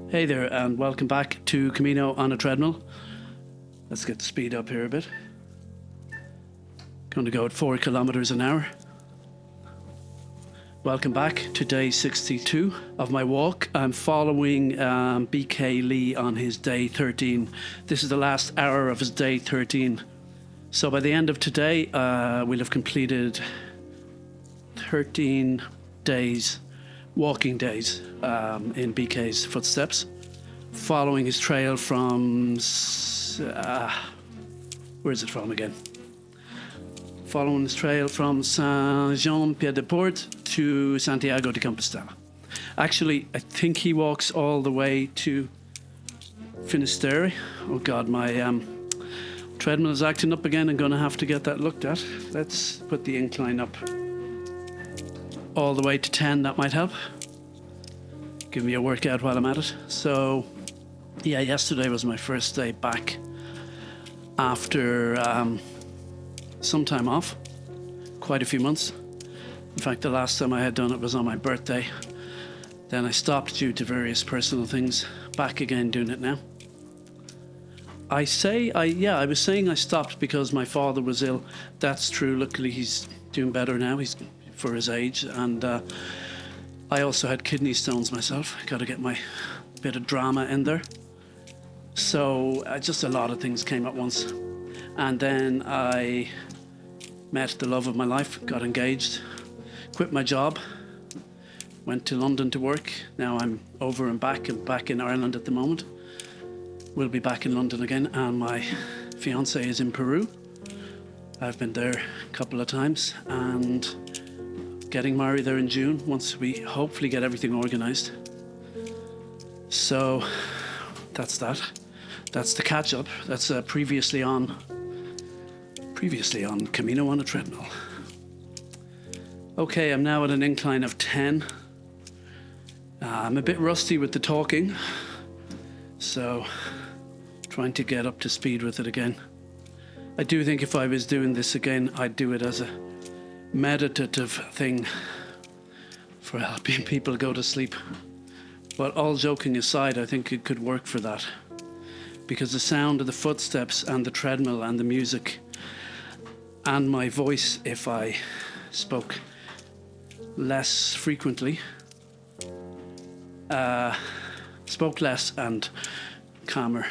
Hey there, and welcome back to Camino on a Treadmill. Let's get the speed up here a bit. Going to go at 4 kilometers an hour. Welcome back to day 62 of my walk. I'm following BK Lee on his day 13. This is the last hour of his day 13. So by the end of today, we'll have completed 13 days, walking days, in BK's footsteps, following his trail from, where's it from again? Following his trail from Saint-Jean-Pied-de-Port to Santiago de Compostela. Actually, I think he walks all the way to Finisterre. Oh God, my treadmill is acting up again. I'm going to have to get that looked at. Let's put the incline up all the way to 10. That might help. Give me a workout while I'm at it. So, yeah, yesterday was my first day back after some time off, quite a few months. In fact, the last time I had done it was on my birthday. Then I stopped due to various personal things. Back again doing it now. I was saying I stopped because my father was ill. That's true. Luckily, he's doing better now. He's for his age, and I also had kidney stones myself. Got to get my bit of drama in there. So just a lot of things came at once. And then I met the love of my life, got engaged, quit my job, went to London to work. Now I'm over and back. I'm back in Ireland at the moment. We'll be back in London again, and my fiance is in Peru. I've been there a couple of times, and getting married there in June once we hopefully get everything organized. So that's that. That's the catch up. That's previously on Camino on a Treadmill. Okay, I'm now at an incline of 10. I'm a bit rusty with the talking, so trying to get up to speed with it again. I do think if I was doing this again, I'd do it as a meditative thing for helping people go to sleep. But all joking aside, I think it could work for that, because the sound of the footsteps and the treadmill and the music and my voice, if I spoke less frequently, spoke less and calmer,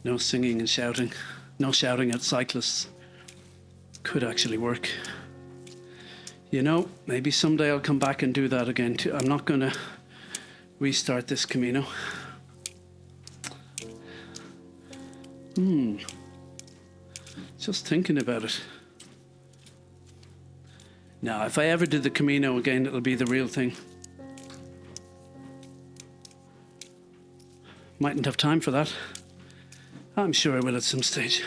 no singing and shouting, no shouting at cyclists, could actually work. You know, maybe someday I'll come back and do that again too. I'm not going to restart this Camino. Just thinking about it. Now, if I ever did the Camino again, it'll be the real thing. Mightn't have time for that. I'm sure I will at some stage.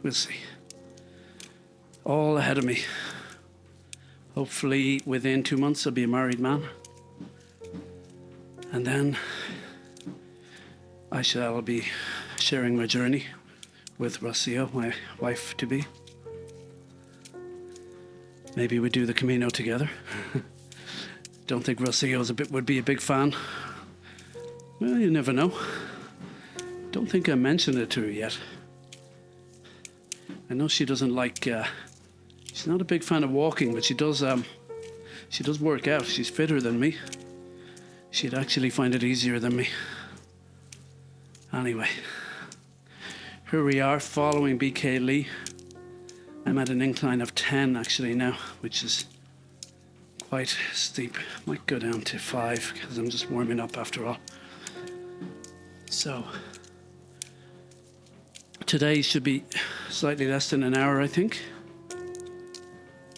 We'll see. All ahead of me. Hopefully within 2 months I'll be a married man. And then I shall be sharing my journey with Rocio, my wife-to-be. Maybe we do the Camino together. Don't think Rocio would be a big fan. Well, you never know. Don't think I mentioned it to her yet. I know she doesn't like. She's not a big fan of walking, but she does work out. She's fitter than me. She'd actually find it easier than me. Anyway, here we are following BK Lee. I'm at an incline of 10 actually now, which is quite steep. Might go down to 5 because I'm just warming up after all. So today should be slightly less than an hour, I think.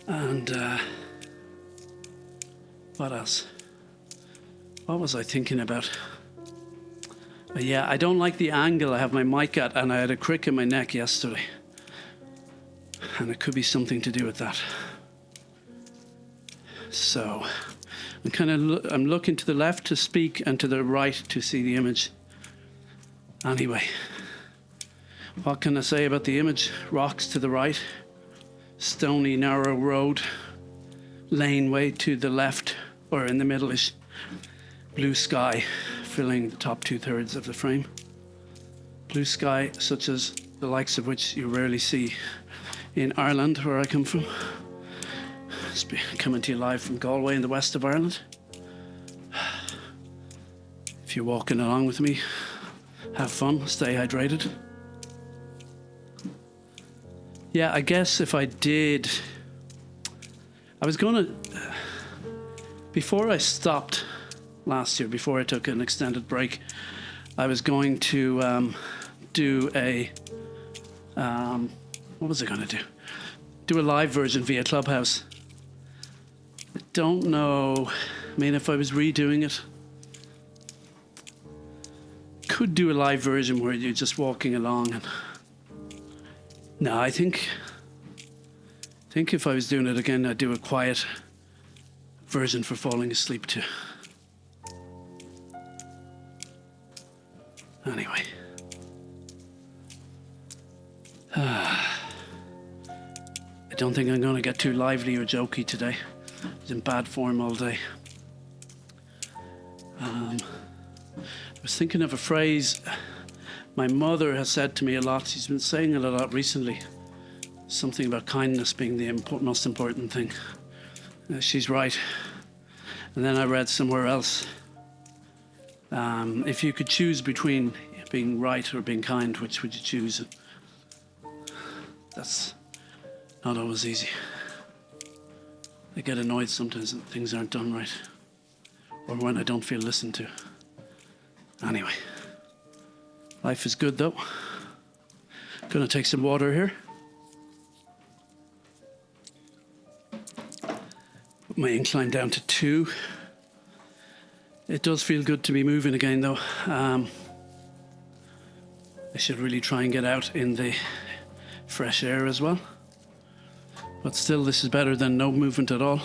And what else? What was I thinking about? Yeah, I don't like the angle I have my mic at, and I had a crick in my neck yesterday. And it could be something to do with that. So I'm looking to the left to speak and to the right to see the image. Anyway, what can I say about the image? Rocks to the right, stony, narrow road, laneway to the left, or in the middle-ish, blue sky filling the top 2/3 of the frame. Blue sky such as the likes of which you rarely see in Ireland, where I come from. Coming to you live from Galway in the west of Ireland. If you're walking along with me, have fun, stay hydrated. Yeah, I guess if I did, I was gonna, before I stopped last year, before I took an extended break, I was going to do a, what was I gonna do? Do a live version via Clubhouse. I don't know, I mean, if I was redoing it, could do a live version where you're just walking along and no, I think if I was doing it again, I'd do a quiet version for falling asleep too. Anyway. I don't think I'm going to get too lively or jokey today. I was in bad form all day. I was thinking of a phrase my mother has said to me a lot. She's been saying it a lot recently. Something about kindness being the most important thing. She's right. And then I read somewhere else, if you could choose between being right or being kind, which would you choose? That's not always easy. I get annoyed sometimes that things aren't done right, or when I don't feel listened to. Anyway, life is good though. Gonna take some water here. Put my incline down to 2. It does feel good to be moving again though. I should really try and get out in the fresh air as well. But still, this is better than no movement at all.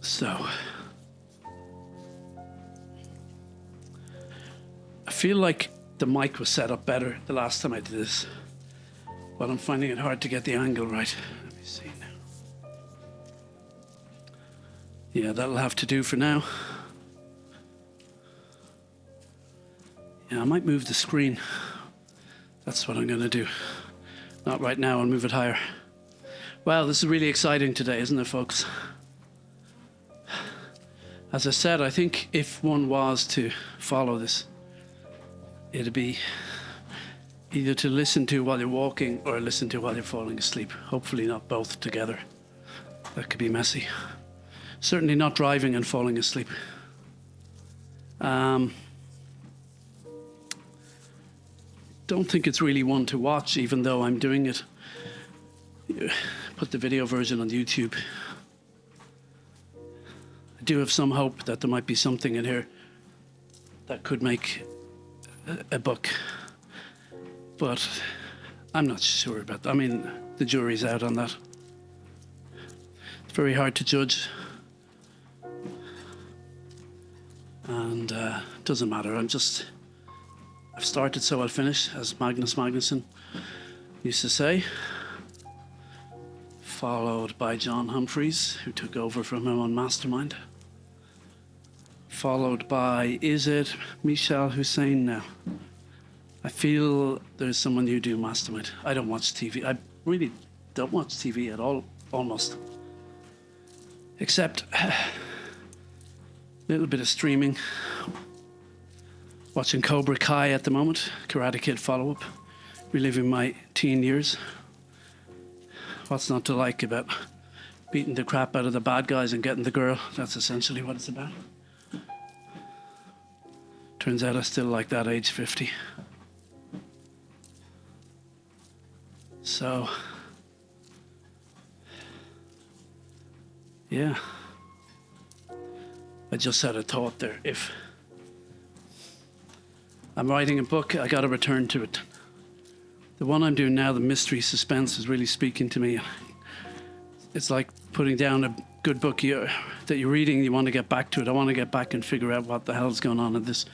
So, I feel like the mic was set up better the last time I did this, but I'm finding it hard to get the angle right. Let me see now. Yeah, that'll have to do for now. Yeah, I might move the screen. That's what I'm going to do. Not right now, I'll move it higher. Well, this is really exciting today, isn't it, folks? As I said, I think if one was to follow this, it'd be either to listen to while you're walking or listen to while you're falling asleep. Hopefully not both together. That could be messy. Certainly not driving and falling asleep. Don't think it's really one to watch, even though I'm doing it. Put the video version on YouTube. I do have some hope that there might be something in here that could make a book, but I'm not sure about that. I mean, the jury's out on that. It's very hard to judge, and it doesn't matter. I've started, so I'll finish, as Magnus Magnusson used to say, followed by John Humphreys, who took over from him on Mastermind, followed by, is it Michel Hussein now? I feel there's someone you do Mastermind. I don't watch TV. I really don't watch TV at all, almost. Except a little bit of streaming. Watching Cobra Kai at the moment, Karate Kid follow-up, reliving my teen years. What's not to like about beating the crap out of the bad guys and getting the girl? That's essentially what it's about. Turns out I still like that age 50. So, yeah. I just had a thought there. If I'm writing a book, I got to return to it. The one I'm doing now, the mystery suspense, is really speaking to me. It's like putting down good book that you're reading, you want to get back to it. I want to get back and figure out what the hell's going on in this.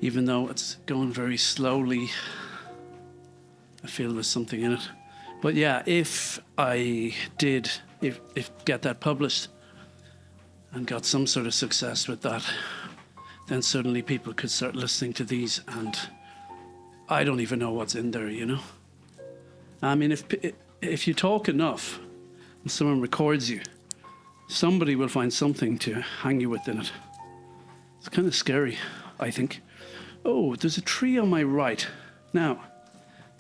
Even though it's going very slowly, I feel there's something in it. But yeah, if I did, if get that published and got some sort of success with that, then suddenly people could start listening to these, and I don't even know what's in there, you know? I mean, if you talk enough and someone records you, somebody will find something to hang you with in it. It's kind of scary, I think. Oh, there's a tree on my right. Now,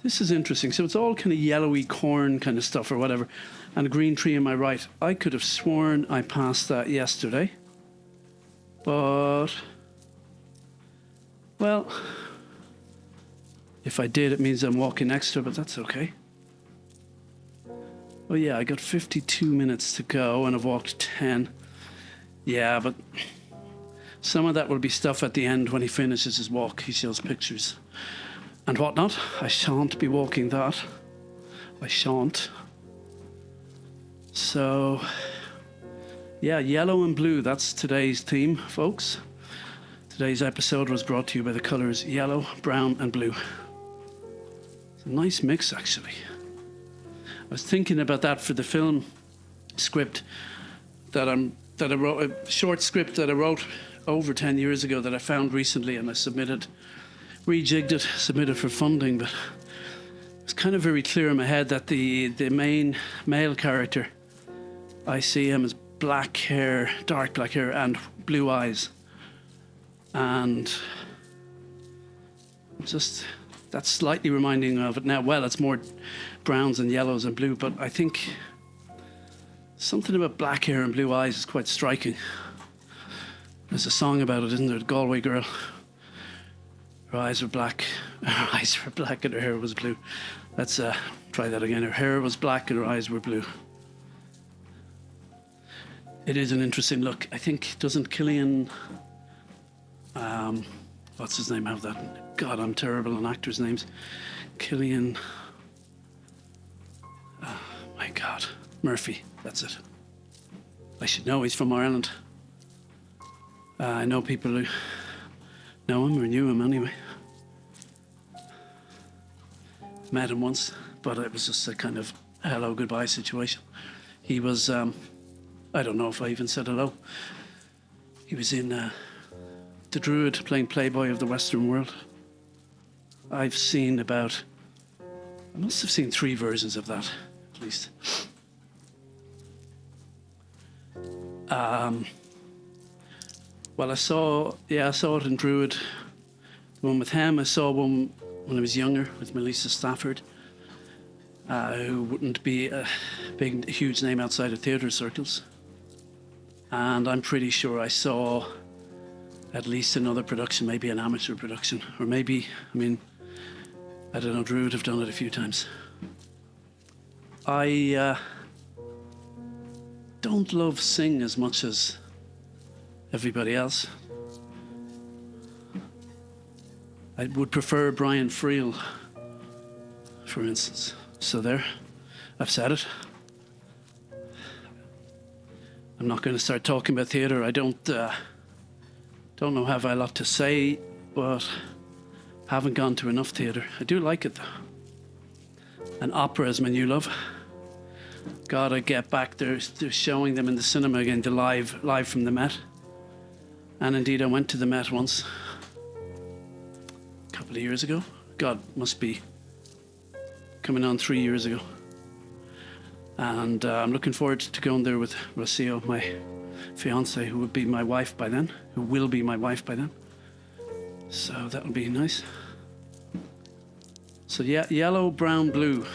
this is interesting. So it's all kind of yellowy corn kind of stuff or whatever, and a green tree on my right. I could have sworn I passed that yesterday. But, well, if I did, it means I'm walking next to it, but that's okay. Well, yeah, I got 52 minutes to go, and I've walked 10. Yeah, but some of that will be stuff at the end when he finishes his walk. He shows pictures and whatnot. I shan't be walking that. I shan't. So, yeah, yellow and blue, that's today's theme, folks. Today's episode was brought to you by the colours yellow, brown and blue. It's a nice mix, actually. I was thinking about that for the film script that I wrote, a short script that I wrote over 10 years ago that I found recently, and I rejigged it, submitted for funding, but it's kind of very clear in my head that the main male character, I see him as black hair, dark black hair and blue eyes. And just, that's slightly reminding of it now. Well, it's more browns and yellows and blue, but I think something about black hair and blue eyes is quite striking. There's a song about it, isn't there? The Galway girl. Her eyes were black. Her eyes were black and her hair was blue. Let's try that again. Her hair was black and her eyes were blue. It is an interesting look. I think, doesn't Killian... what's his name have that? God, I'm terrible on actors' names. Killian... my God. Murphy, that's it. I should know, he's from Ireland. I know people who know him or knew him anyway. Met him once, but it was just a kind of hello, goodbye situation. He was, I don't know if I even said hello. He was in The Druid playing Playboy of the Western World. I've seen I must have seen 3 versions of that, at least. Well, I saw it in Druid. The one with him, I saw one when I was younger with Melissa Stafford, who wouldn't be a huge name outside of theatre circles. And I'm pretty sure I saw at least another production, maybe an amateur production, or maybe, I don't know, Druid have done it a few times. I don't love Sing as much as everybody else. I would prefer Brian Friel, for instance. So there, I've said it. I'm not going to start talking about theatre. I don't know have I a lot to say, but haven't gone to enough theatre. I do like it though. And opera is my new love. God, I get back there. They're showing them in the cinema again, the live from the Met. And indeed, I went to the Met once, a couple of years ago. God, must be coming on 3 years ago. And I'm looking forward to going there with Rocio, my fiance, who will be my wife by then. So that'll be nice. So yeah, yellow, brown, blue.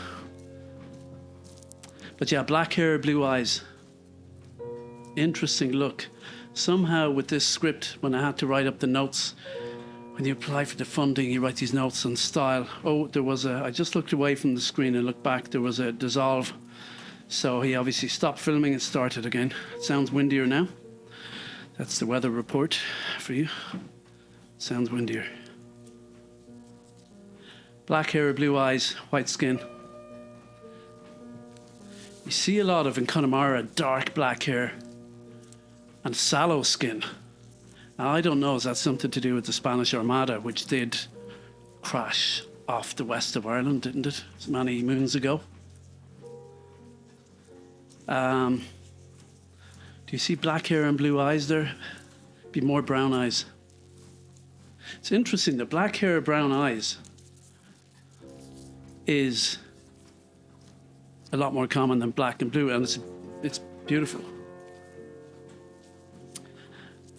But yeah, black hair, blue eyes. Interesting look. Somehow with this script, when I had to write up the notes, when you apply for the funding, you write these notes on style. Oh, I just looked away from the screen and looked back, there was a dissolve. So he obviously stopped filming and started again. It sounds windier now. That's the weather report for you. Sounds windier. Black hair, blue eyes, white skin. You see a lot of, in Connemara, dark black hair and sallow skin. Now, I don't know, is that something to do with the Spanish Armada, which did crash off the west of Ireland, didn't it? Many moons ago. Do you see black hair and blue eyes there? Be more brown eyes. It's interesting, the black hair, brown eyes is a lot more common than black and blue, and it's beautiful.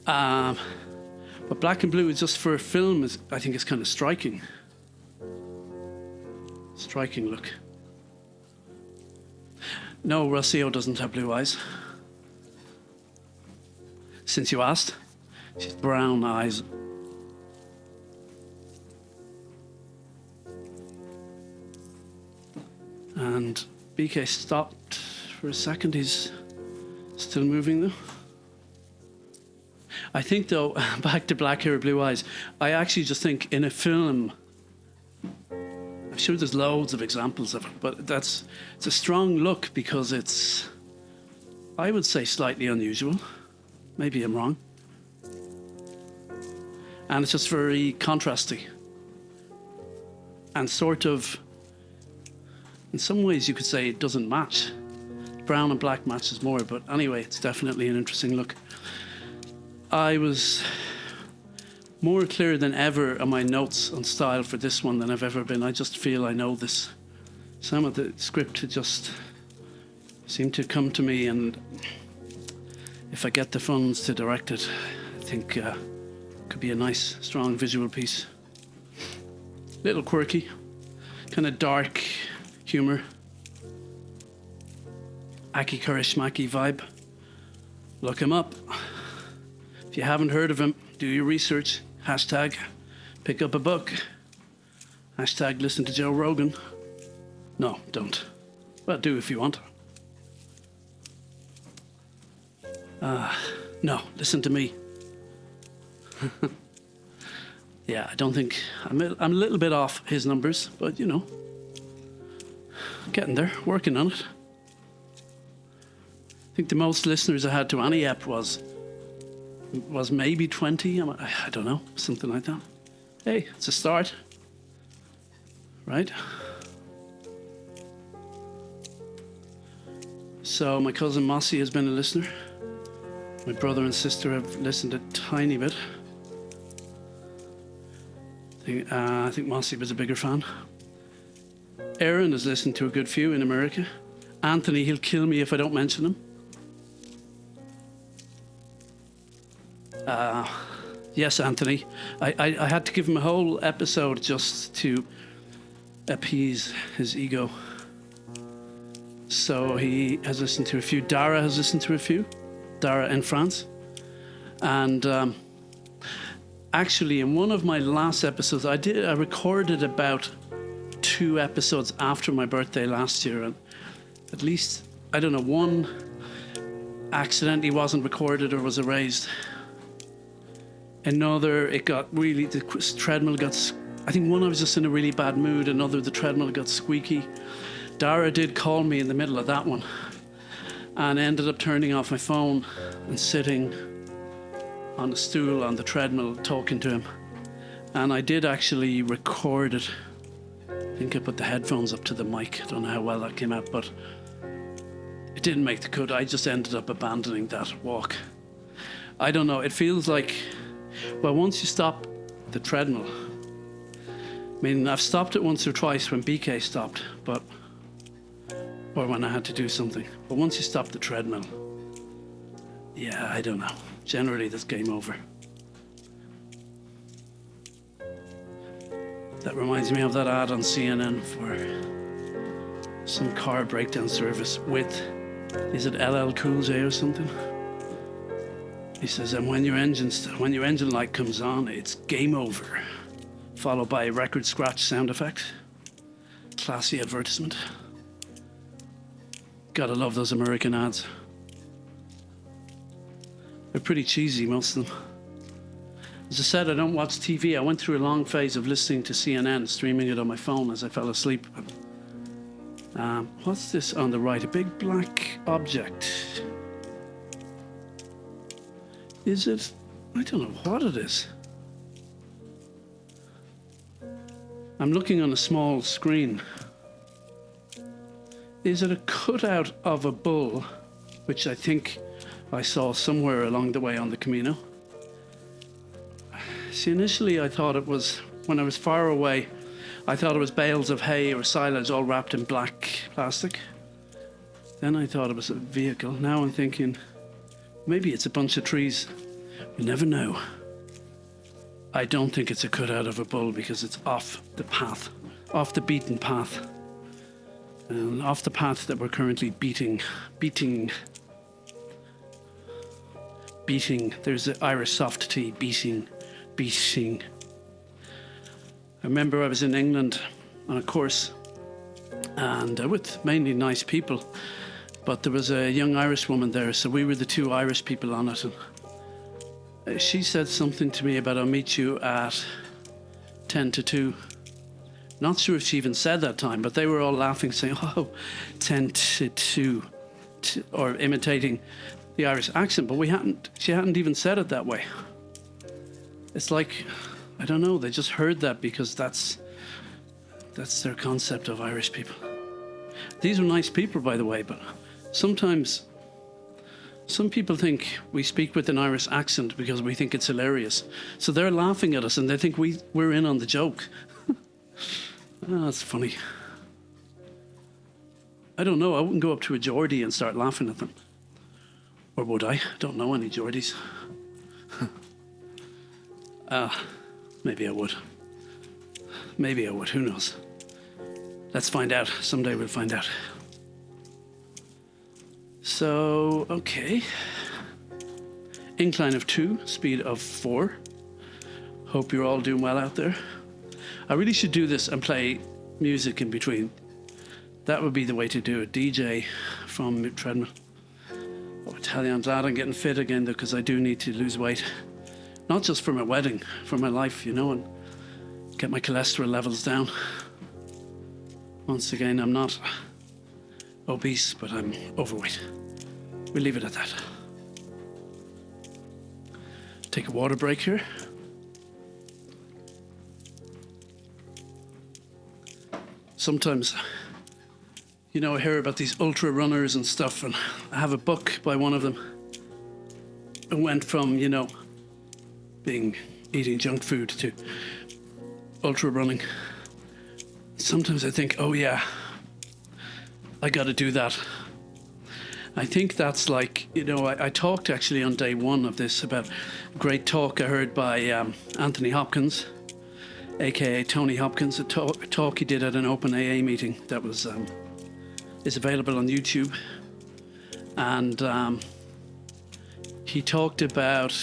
But black and blue is just for a film, I think it's kind of striking. Striking look. No, Rossio doesn't have blue eyes. Since you asked, she's brown eyes. And BK stopped for a second. He's still moving though. I think though, back to black hair, blue eyes, I actually just think in a film, I'm sure there's loads of examples of it, but it's a strong look because it's, I would say, slightly unusual. Maybe I'm wrong. And it's just very contrasty. And sort of, in some ways you could say it doesn't match. Brown and black matches more, but anyway, it's definitely an interesting look. I was more clear than ever on my notes on style for this one than I've ever been. I just feel I know this. Some of the script had just seemed to come to me, and if I get the funds to direct it, I think it could be a nice, strong visual piece. Little quirky, kind of dark humour. Aki Kaurismäki vibe. Look him up. If you haven't heard of him, do your research. Hashtag pick up a book. Hashtag listen to Joe Rogan. No, don't. Well, do if you want. No, listen to me. Yeah, I don't think... I'm a little bit off his numbers, but you know. Getting there, working on it. I think the most listeners I had to any ep was maybe 20. I don't know, something like that. Hey, it's a start. Right? So my cousin Mossy has been a listener. My brother and sister have listened a tiny bit. I think Mossy was a bigger fan. Aaron has listened to a good few in America. Anthony, he'll kill me if I don't mention him. Yes, Anthony. I had to give him a whole episode just to appease his ego. So he has listened to a few. Dara has listened to a few. Dara in France. And actually, in one of my last episodes, I recorded about 2 episodes after my birthday last year, and at least, I don't know, one accidentally wasn't recorded or was erased. Another, it got really, the treadmill got, I think one I was just in a really bad mood, another the treadmill got squeaky. Dara did call me in the middle of that one and ended up turning off my phone and sitting on a stool on the treadmill talking to him. And I did actually record it. I think I put the headphones up to the mic. I don't know how well that came out, but it didn't make the cut. I just ended up abandoning that walk. I don't know, it feels like, well, once you stop the treadmill, I mean, I've stopped it once or twice when BK stopped, or when I had to do something. But once you stop the treadmill, yeah, I don't know. Generally, that's game over. That reminds me of that ad on CNN for some car breakdown service with, is it LL Cool J or something? He says, and when your engine light comes on, it's game over. Followed by a record scratch sound effect. Classy advertisement. Gotta love those American ads. They're pretty cheesy, most of them. As I said, I don't watch TV. I went through a long phase of listening to CNN, streaming it on my phone as I fell asleep. What's this on the right? A big black object. Is it? I don't know what it is. I'm looking on a small screen. Is it a cutout of a bull, which I think I saw somewhere along the way on the Camino? See, initially I thought it was, when I was far away, I thought it was bales of hay or silage all wrapped in black plastic. Then I thought it was a vehicle. Now I'm thinking, maybe it's a bunch of trees. You never know. I don't think it's a cutout of a bull because it's off the path, off the beaten path. And off the path that we're currently beating. There's the Irish soft T, beating. I remember I was in England on a course and with mainly nice people, but there was a young Irish woman there, so we were the two Irish people on it. And she said something to me about, I'll meet you at 10 to 2. Not sure if she even said that time, but they were all laughing, saying, 10 to 2, or imitating the Irish accent, but she hadn't even said it that way. It's like, I don't know, they just heard that because that's their concept of Irish people. These are nice people, by the way, but sometimes some people think we speak with an Irish accent because we think it's hilarious. So they're laughing at us and they think we're in on the joke. Oh, that's funny. I don't know, I wouldn't go up to a Geordie and start laughing at them. Or would I? I don't know any Geordies. Maybe I would. Who knows? Let's find out. Someday we'll find out. So, okay. Incline of 2, speed of 4. Hope you're all doing well out there. I really should do this and play music in between. That would be the way to do it. DJ from Treadmill. Oh, I tell you, I'm glad I'm getting fit again though, because I do need to lose weight. Not just for my wedding, for my life, and get my cholesterol levels down. Once again, I'm not obese, but I'm overweight. We'll leave it at that. Take a water break here. Sometimes, I hear about these ultra runners and stuff, and I have a book by one of them. It went from, eating junk food to ultra running. Sometimes I think, oh yeah, I got to do that. I think that's like, I talked actually on day 1 of this about a great talk I heard by Anthony Hopkins, aka Tony Hopkins, a talk he did at an open AA meeting that was is available on YouTube. And he talked about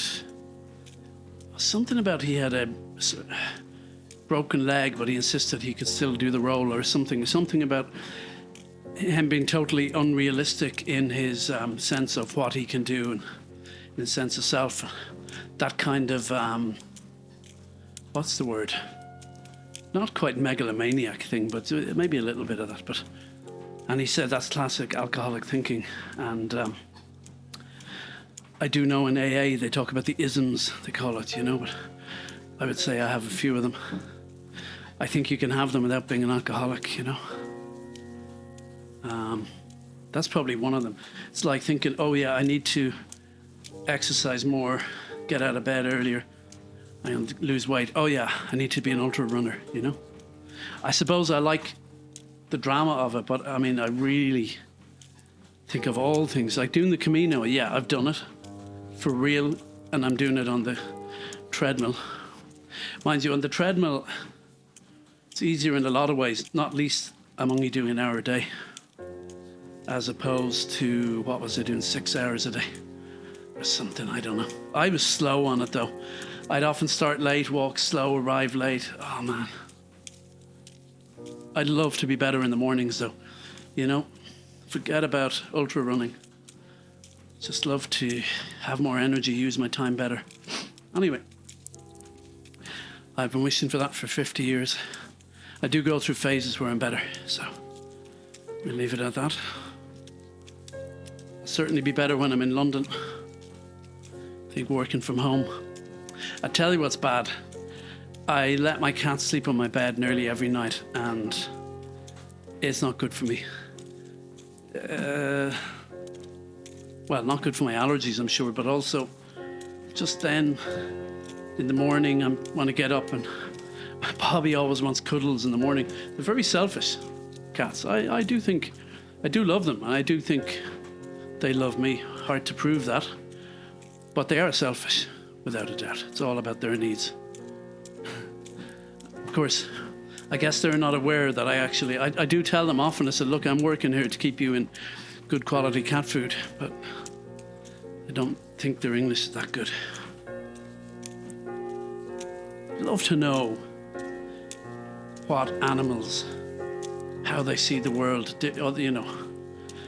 something about he had a broken leg, but he insisted he could still do the role, or something about him being totally unrealistic in his sense of what he can do and in his sense of self. That kind of what's the word? Not quite megalomaniac thing, but maybe a little bit of that. And he said that's classic alcoholic thinking. And I do know in AA they talk about the isms, they call it, but I would say I have a few of them. I think you can have them without being an alcoholic, That's probably one of them. It's like thinking, oh yeah, I need to exercise more, get out of bed earlier, and lose weight. Oh yeah, I need to be an ultra runner, I suppose I like the drama of it, but I really think of all things, like doing the Camino. Yeah, I've done it for real, and I'm doing it on the treadmill. Mind you, on the treadmill, it's easier in a lot of ways, not least I'm only doing an hour a day, as opposed to, what was I doing, 6 hours a day or something, I don't know. I was slow on it though. I'd often start late, walk slow, arrive late. Oh man. I'd love to be better in the mornings though, forget about ultra running. Just love to have more energy, use my time better. Anyway, I've been wishing for that for 50 years. I do go through phases where I'm better, so We'll leave it at that. It'll certainly be better when I'm in London. I think working from home. I tell you what's bad. I let my cat sleep on my bed nearly every night, and it's not good for me. Well, not good for my allergies, I'm sure, but also just then in the morning I want to get up, and Bobby always wants cuddles in the morning. They're very selfish, cats. I do love them, and I do think they love me. Hard to prove that, but they are selfish, without a doubt. It's all about their needs. Of course, I guess they're not aware that I do tell them often. I said, look, I'm working here to keep you in good quality cat food, but I don't think their English is that good. I'd love to know what animals, how they see the world. You know,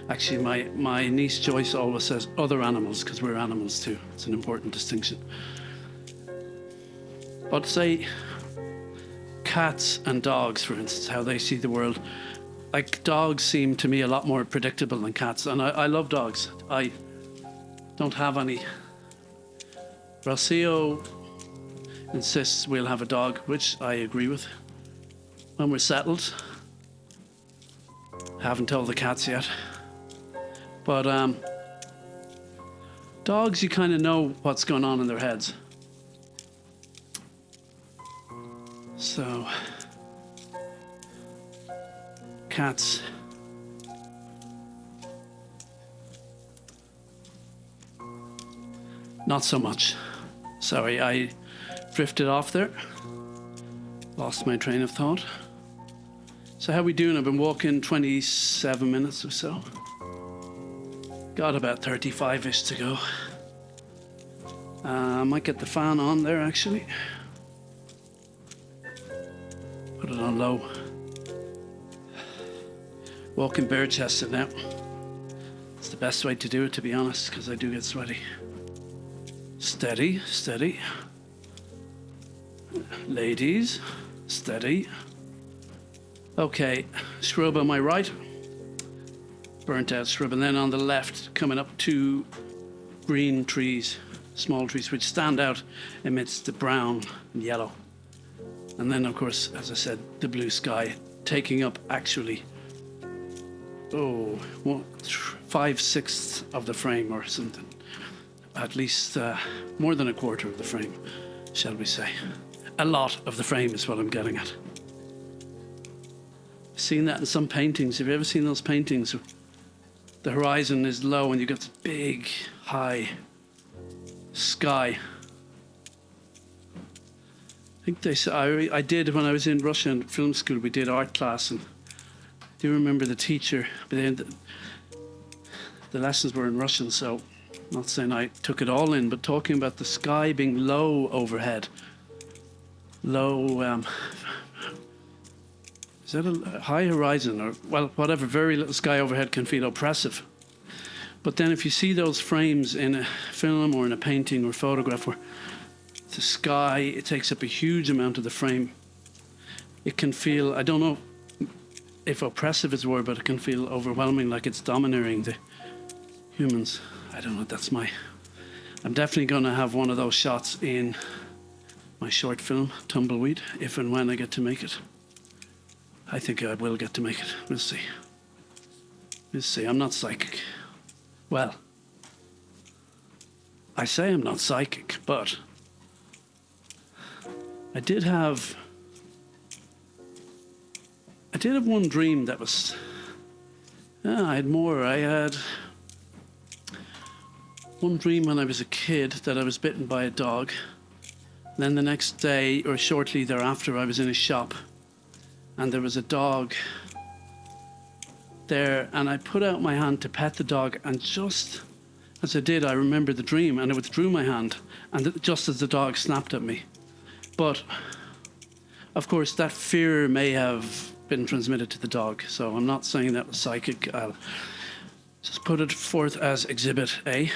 actually, my niece Joyce always says other animals, because we're animals too. It's an important distinction. But say cats and dogs, for instance, how they see the world. Like, dogs seem to me a lot more predictable than cats, and I love dogs. I don't have any. Rocio insists we'll have a dog, which I agree with. When we're settled. Haven't told the cats yet. But dogs, you kind of know what's going on in their heads. So, cats. Not so much. Sorry, I drifted off there. Lost my train of thought. So how we doing? I've been walking 27 minutes or so. Got about 35-ish to go. I might get the fan on there, actually. Put it on low. Walking bare-chested now. It's the best way to do it, to be honest, because I do get sweaty. Steady, steady. Ladies, steady. Okay, shrub on my right. Burnt out shrub. And then on the left, coming up, two green trees, small trees, which stand out amidst the brown and yellow. And then, of course, as I said, the blue sky taking up actually, 5/6 of the frame or something. At least more than a quarter of the frame, shall we say. A lot of the frame is what I'm getting at. I've seen that in some paintings. Have you ever seen those paintings? The horizon is low and you get this big, high sky. I think they said, I did when I was in Russia in film school, we did art class, and I do remember the teacher, but the lessons were in Russian, so I'm not saying I took it all in, but talking about the sky being low overhead. Low, is that a high horizon, or, well, whatever, very little sky overhead can feel oppressive. But then if you see those frames in a film or in a painting or photograph where the sky, it takes up a huge amount of the frame, it can feel, I don't know if oppressive is the word, but it can feel overwhelming, like it's domineering the humans. I don't know, I'm definitely going to have one of those shots in my short film, Tumbleweed, if and when I get to make it. I think I will get to make it. We'll see. We'll see. I'm not psychic. Well, I say I'm not psychic, but I did have one dream that was, I had more. I had one dream when I was a kid that I was bitten by a dog. Then the next day, or shortly thereafter, I was in a shop and there was a dog there, and I put out my hand to pet the dog, and just as I did, I remembered the dream, and I withdrew my hand, and just as the dog snapped at me. But of course that fear may have been transmitted to the dog, so I'm not saying that was psychic. I'll just put it forth as Exhibit A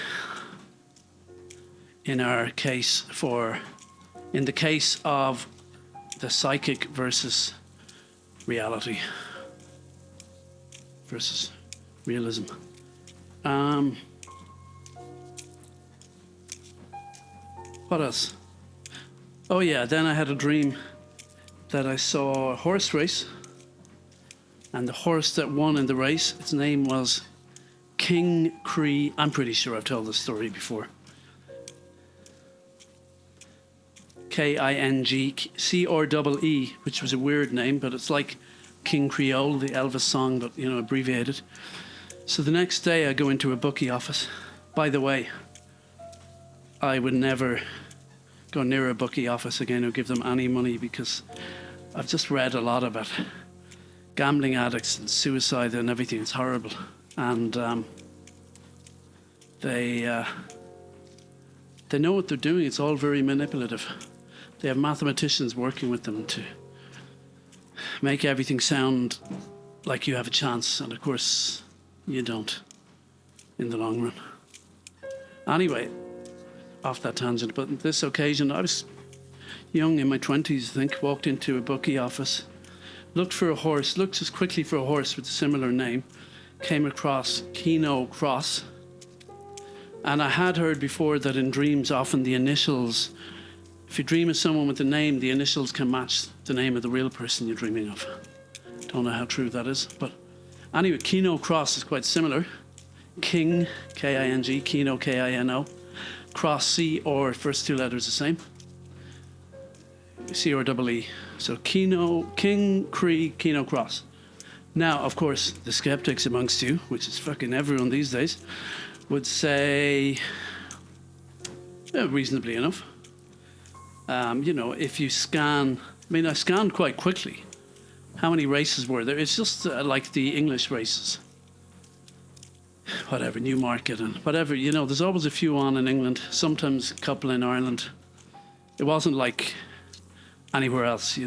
in our case in the case of the psychic versus reality. versus realism. What else? Oh yeah, then I had a dream that I saw a horse race, and the horse that won in the race, its name was King Cree. I'm pretty sure I've told this story before. King Cree, which was a weird name, but it's like King Creole, the Elvis song, but abbreviated. So the next day I go into a bookie office. By the way, I would never go near a bookie office again or give them any money, because I've just read a lot about gambling addicts and suicide and everything. It's horrible. And they know what they're doing. It's all very manipulative. They have mathematicians working with them to make everything sound like you have a chance. And of course, you don't in the long run. Anyway, off that tangent, but this occasion, I was young, in my 20s, I think, walked into a bookie office, looked just quickly for a horse with a similar name, came across Keno Cross. And I had heard before that in dreams, often the initials, if you dream of someone with a name, the initials can match the name of the real person you're dreaming of. Don't know how true that is, but anyway, Keno Cross is quite similar. King, K-I-N-G, Keno, K-I-N-O. Cross, C, or first two letters the same. C or double E. So King Cree, Keno Cross. Now, of course, the skeptics amongst you, which is fucking everyone these days, would say, reasonably enough, if you scan, I scanned quite quickly. How many races were there? It's just like the English races. Whatever, Newmarket and whatever, there's always a few on in England, sometimes a couple in Ireland. It wasn't like anywhere else,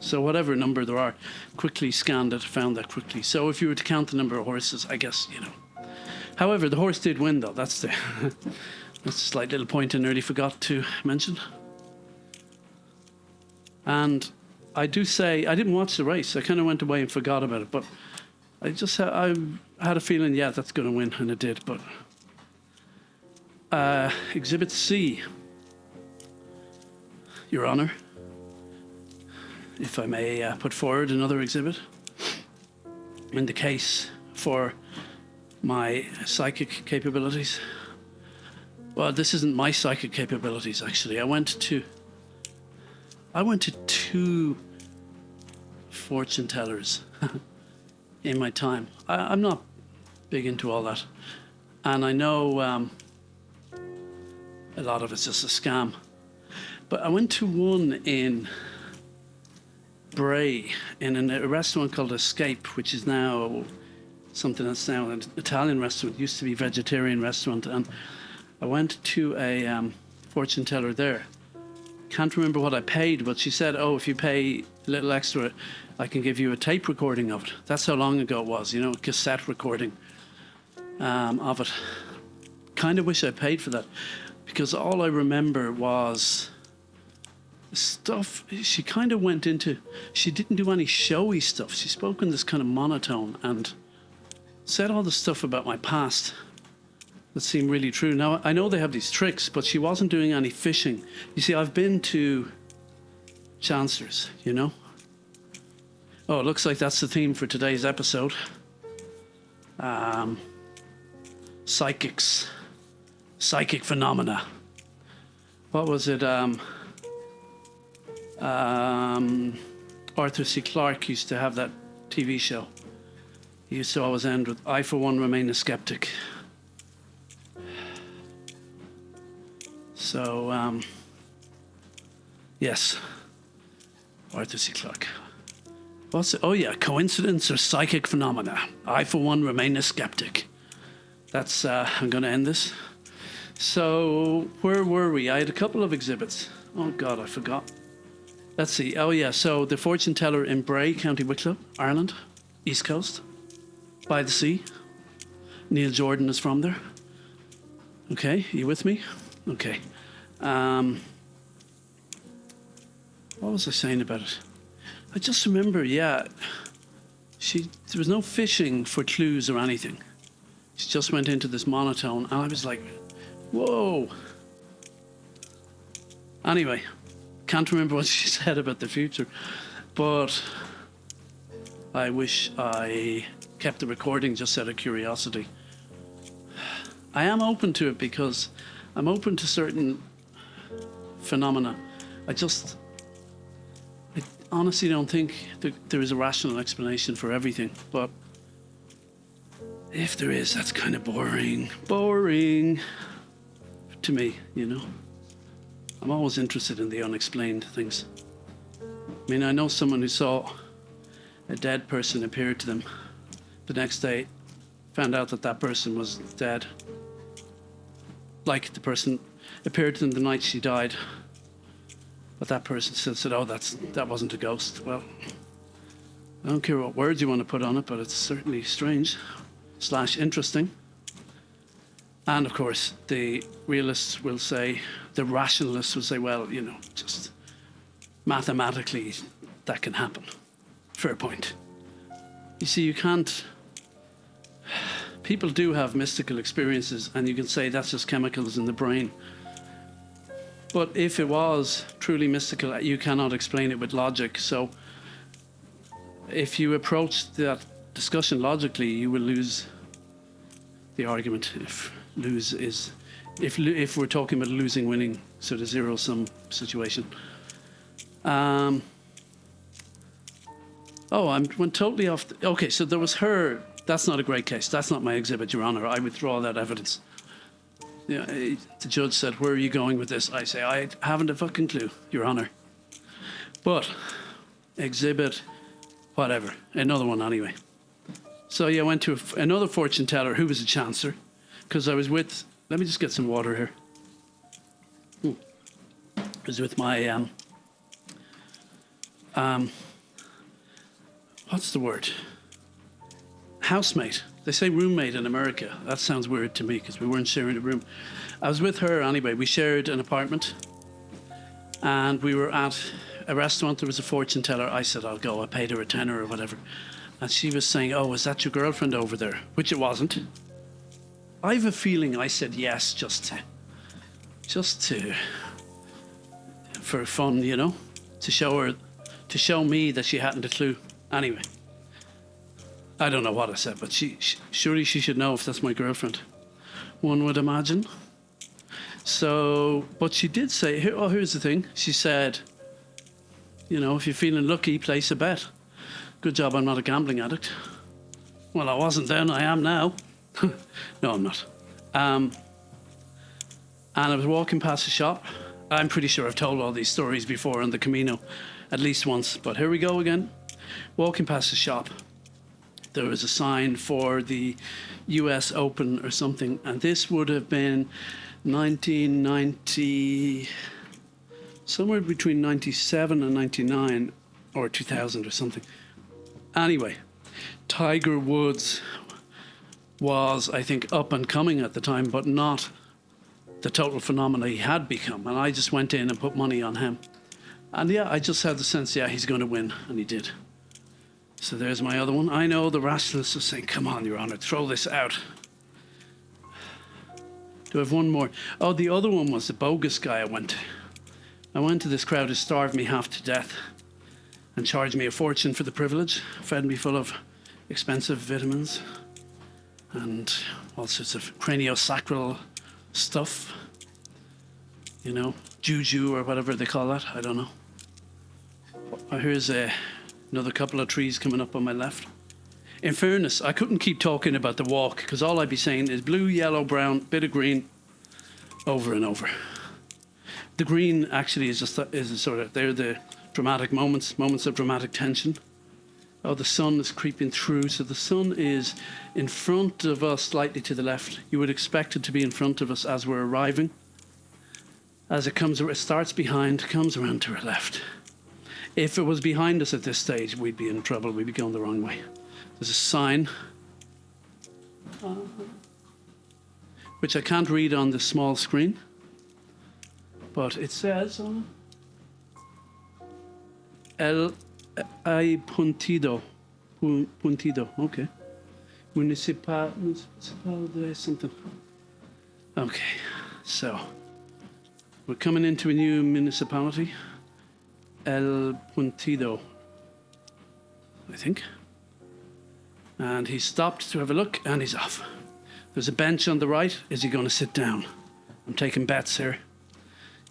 So whatever number there are, quickly scanned it, found that quickly. So if you were to count the number of horses, I guess, However, the horse did win, though. That's a slight little point I nearly forgot to mention. And I do say, I didn't watch the race. I kind of went away and forgot about it, but I had a feeling, that's going to win, and it did. But Exhibit C, Your Honour, if I may put forward another exhibit in the case for my psychic capabilities. Well, this isn't my psychic capabilities, actually. I went to 2 fortune tellers in my time. I'm not big into all that. And I know a lot of it's just a scam. But I went to one in Bray in a restaurant called Escape, which is now something that's now an Italian restaurant. It used to be a vegetarian restaurant. And I went to a fortune teller there. Can't remember what I paid, but she said, if you pay a little extra, I can give you a tape recording of it. That's how long ago it was, a cassette recording of it. Kind of wish I paid for that, because all I remember was stuff she kind of went into. She didn't do any showy stuff. She spoke in this kind of monotone and said all the stuff about my past that seemed really true. Now, I know they have these tricks, but she wasn't doing any fishing. You see, I've been to chancellors, Oh, it looks like that's the theme for today's episode. Psychics. Psychic phenomena. What was it? Arthur C. Clarke used to have that TV show. He used to always end with, I, for one, remain a skeptic. So, yes. Arthur C. Clarke. What's it? Oh, yeah, coincidence or psychic phenomena. I, for one, remain a skeptic. That's, I'm going to end this. So, where were we? I had a couple of exhibits. Oh, God, I forgot. Let's see. Oh, yeah, so the fortune teller in Bray, County Wicklow, Ireland, East Coast, by the sea. Neil Jordan is from there. Okay, you with me? Okay. What was I saying about it? I just remember, there was no fishing for clues or anything. She just went into this monotone, and I was like, whoa. Anyway, can't remember what she said about the future, but I wish I kept the recording just out of curiosity. I am open to it because I'm open to certain phenomena. I honestly don't think there is a rational explanation for everything, but if there is, that's kind of boring to me, you know. I'm always interested in the unexplained things. I mean, I know someone who saw a dead person appear to them. The next day, found out that that person was dead. Like the person appeared to them the night she died. But that person still said, oh, that wasn't a ghost. Well, I don't care what words you want to put on it, but it's certainly strange / interesting. And of course, the realists will say, the rationalists will say, well, you know, just mathematically that can happen. Fair point. You see, you can't... People do have mystical experiences, and you can say that's just chemicals in the brain. But if it was truly mystical, you cannot explain it with logic. So if you approach that discussion logically, you will lose the argument. If we're talking about a losing-winning sort of zero-sum situation. I went totally off. Okay, so there was her. That's not a great case. That's not my exhibit, Your Honour. I withdraw that evidence. Yeah, the judge said, where are you going with this? I say, I haven't a fucking clue, Your Honour. But exhibit, whatever. Another one anyway. So yeah, I went to another fortune teller who was a chancer, because I was with, let me just get some water here. I was with my, what's the word? Housemate. They say roommate in America. That sounds weird to me because we weren't sharing a room. I was with her anyway. We shared an apartment and we were at a restaurant. There was a fortune teller. I said, I'll go. I paid her a tenner or whatever. And she was saying, oh, is that your girlfriend over there? Which it wasn't. I have a feeling I said yes just to for fun, you know, to show me that she hadn't a clue. Anyway. I don't know what I said, but surely she should know if that's my girlfriend. One would imagine. So, but she did say, here's the thing. She said, you know, if you're feeling lucky, place a bet. Good job I'm not a gambling addict. Well, I wasn't then, I am now. No, I'm not. And I was walking past a shop. I'm pretty sure I've told all these stories before on the Camino, at least once. But here we go again. Walking past a shop. There was a sign for the US Open or something, and this would have been 1990, somewhere between 97 and 99, or 2000 or something. Anyway, Tiger Woods was, I think, up and coming at the time, but not the total phenomenon he had become. And I just went in and put money on him. And yeah, I just had the sense, yeah, he's going to win, and he did. So there's my other one. I know the rationalists are saying, come on, Your Honour, throw this out. Do I have one more? Oh, the other one was the bogus guy I went to. I went to this crowd who starved me half to death and charged me a fortune for the privilege, fed me full of expensive vitamins and all sorts of craniosacral stuff. You know, juju or whatever they call that. I don't know. Here's another couple of trees coming up on my left. In fairness, I couldn't keep talking about the walk because all I'd be saying is blue, yellow, brown, bit of green, over and over. The green actually is they're the dramatic moments of dramatic tension. Oh, the sun is creeping through. So the sun is in front of us, slightly to the left. You would expect it to be in front of us as we're arriving. As it starts behind, comes around to our left. If it was behind us at this stage, we'd be in trouble. We'd be going the wrong way. There's a sign, which I can't read on the small screen, but it says El Puntido. Puntido. Okay. Municipal de something. Okay. So we're coming into a new municipality. El Puntido, I think. And he stopped to have a look, and he's off. There's a bench on the right. Is he going to sit down? I'm taking bets here.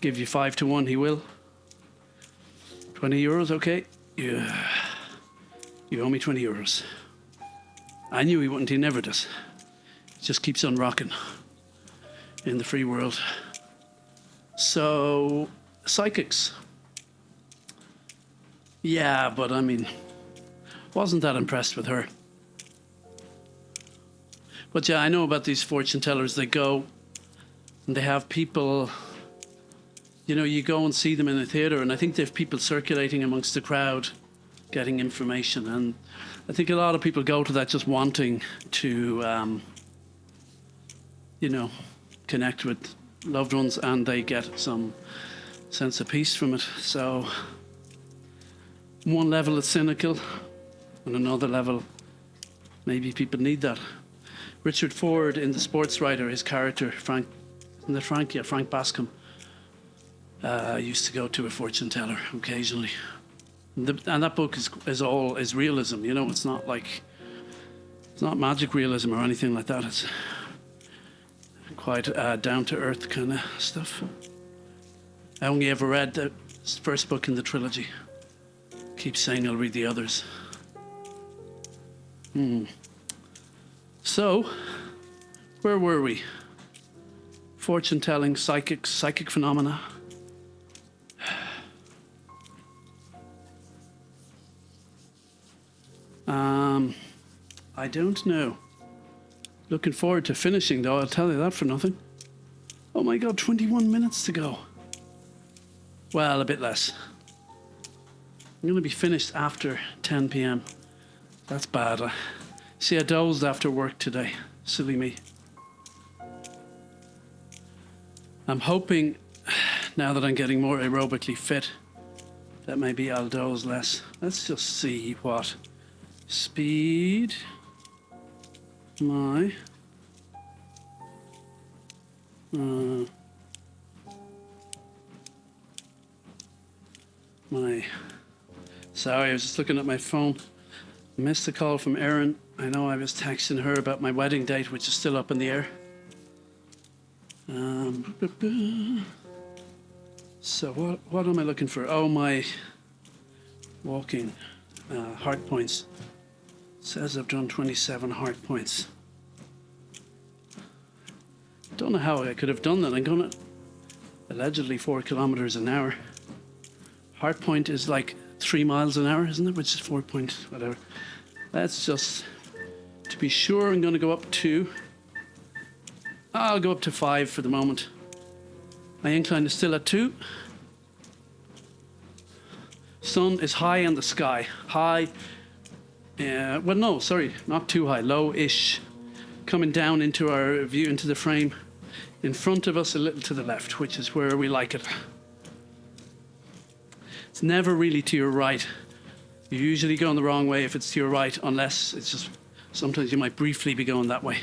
Give you 5 to 1, he will. 20 euros, okay. Yeah. You owe me 20 euros. I knew he wouldn't, he never does. He just keeps on rocking in the free world. So, psychics. Yeah, but I mean, wasn't that impressed with her. But yeah, I know about these fortune tellers. They go and they have people, you know, you go and see them in a theatre, and I think they have people circulating amongst the crowd getting information. And I think a lot of people go to that just wanting to, you know, connect with loved ones, and they get some sense of peace from it. So one level it's cynical, on another level maybe people need that. Richard Ford in The Sports Writer, his character Frank, isn't it Frank? Yeah, Frank Bascom, used to go to a fortune teller occasionally. And that book is realism. You know, it's not magic realism or anything like that. It's quite down to earth kind of stuff. I only ever read the first book in the trilogy. Keep saying I'll read the others. So, where were we? Fortune telling, psychic phenomena. I don't know. Looking forward to finishing though, I'll tell you that for nothing. Oh my God, 21 minutes to go. Well, a bit less. I'm going to be finished after 10 p.m. That's bad. See, I dozed after work today. Silly me. I'm hoping, now that I'm getting more aerobically fit, that maybe I'll doze less. Let's just see what speed my sorry, I was just looking at my phone. I missed a call from Erin. I know I was texting her about my wedding date, which is still up in the air. So what am I looking for? Oh, my walking heart points. It says I've done 27 heart points. Don't know how I could have done that. I'm going at allegedly 4 kilometers an hour. Heart point is like 3 miles an hour, isn't it? Which is 4 point whatever. That's just to be sure. I'm going to go up to. I'll go up to 5 for the moment. My incline is still at 2. Sun is high in the sky. High. Well, no, sorry, not too high. Low-ish. Coming down into our view, into the frame. In front of us, a little to the left, which is where we like it. It's never really to your right. You're usually going the wrong way if it's to your right, unless it's just sometimes you might briefly be going that way.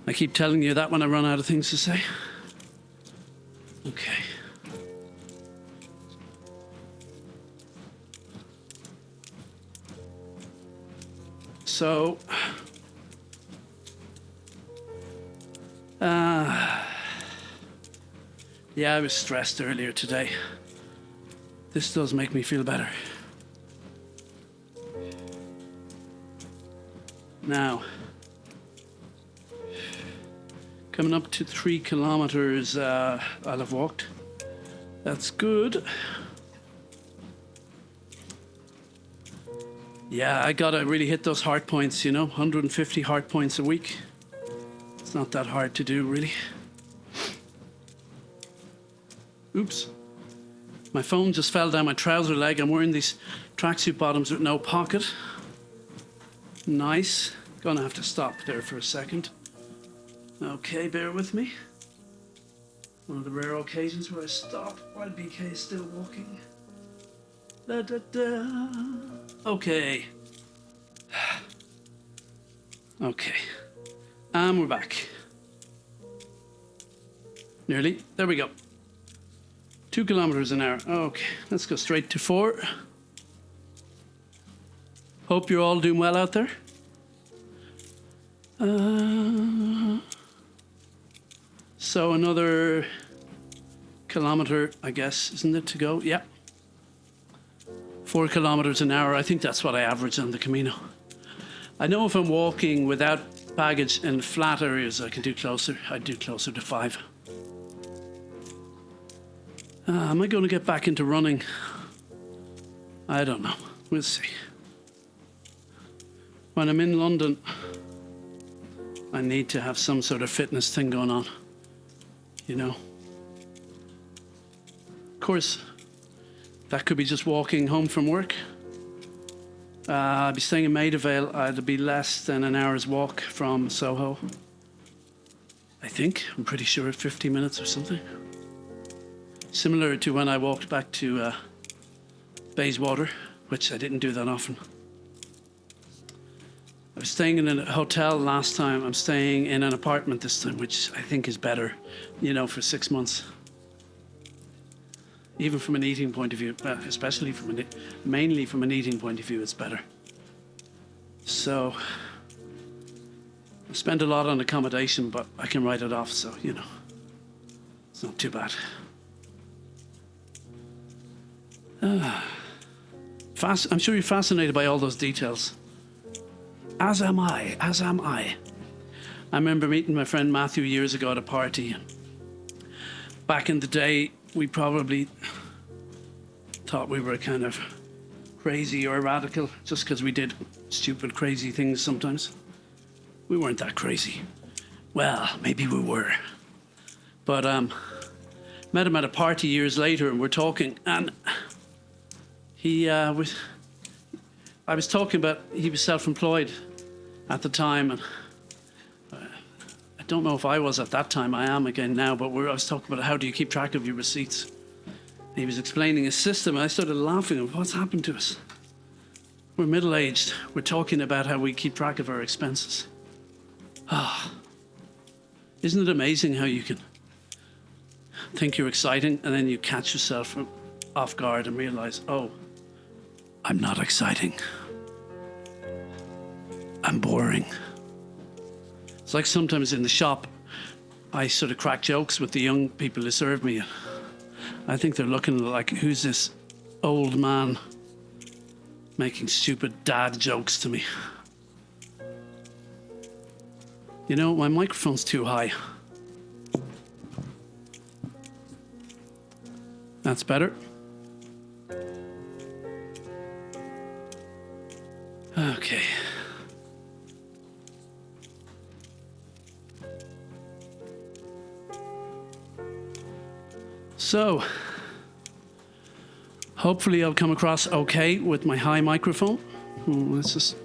I keep telling you that when I run out of things to say. Okay. So, yeah, I was stressed earlier today. This does make me feel better. Now, coming up to 3 kilometers, I'll have walked. That's good. Yeah, I gotta really hit those heart points, you know, 150 heart points a week. It's not that hard to do, really. Oops. My phone just fell down my trouser leg. I'm wearing these tracksuit bottoms with no pocket. Nice. Gonna have to stop there for a second. Okay, bear with me. One of the rare occasions where I stop while BK is still walking. Da, da, da. Okay. Okay. And we're back. Nearly. There we go. 2 kilometers an hour. Okay, let's go straight to 4. Hope you're all doing well out there. So another kilometer, I guess, isn't it, to go? Yeah. 4 kilometers an hour. I think that's what I average on the Camino. I know if I'm walking without baggage in flat areas, I can do closer. I'd do closer to 5. Am I going to get back into running? I don't know. We'll see. When I'm in London, I need to have some sort of fitness thing going on, you know. Of course, that could be just walking home from work. I'd be staying in Maidavale. It'd be less than an hour's walk from Soho. I think. I'm pretty sure 50 minutes or something. Similar to when I walked back to Bayswater, which I didn't do that often. I was staying in a hotel last time. I'm staying in an apartment this time, which I think is better, you know, for 6 months. Even from an eating point of view, especially mainly from an eating point of view, it's better. So I spend a lot on accommodation, but I can write it off, so, you know, it's not too bad. I'm sure you're fascinated by all those details. As am I. I remember meeting my friend Matthew years ago at a party. Back in the day, we probably thought we were kind of crazy or radical just because we did stupid, crazy things sometimes. We weren't that crazy. Well, maybe we were. But met him at a party years later and we're talking, and I was talking about, he was self-employed at the time, and I don't know if I was at that time. I am again now, but I was talking about how do you keep track of your receipts. And he was explaining his system, and I started laughing. What's happened to us? We're middle-aged. We're talking about how we keep track of our expenses. Isn't it amazing how you can think you're exciting, and then you catch yourself off guard and realize, oh, I'm not exciting. I'm boring. It's like sometimes in the shop, I sort of crack jokes with the young people who serve me. I think they're looking like, who's this old man making stupid dad jokes to me? You know, my microphone's too high. That's better. Okay. So, hopefully I'll come across okay with my high microphone. Let's just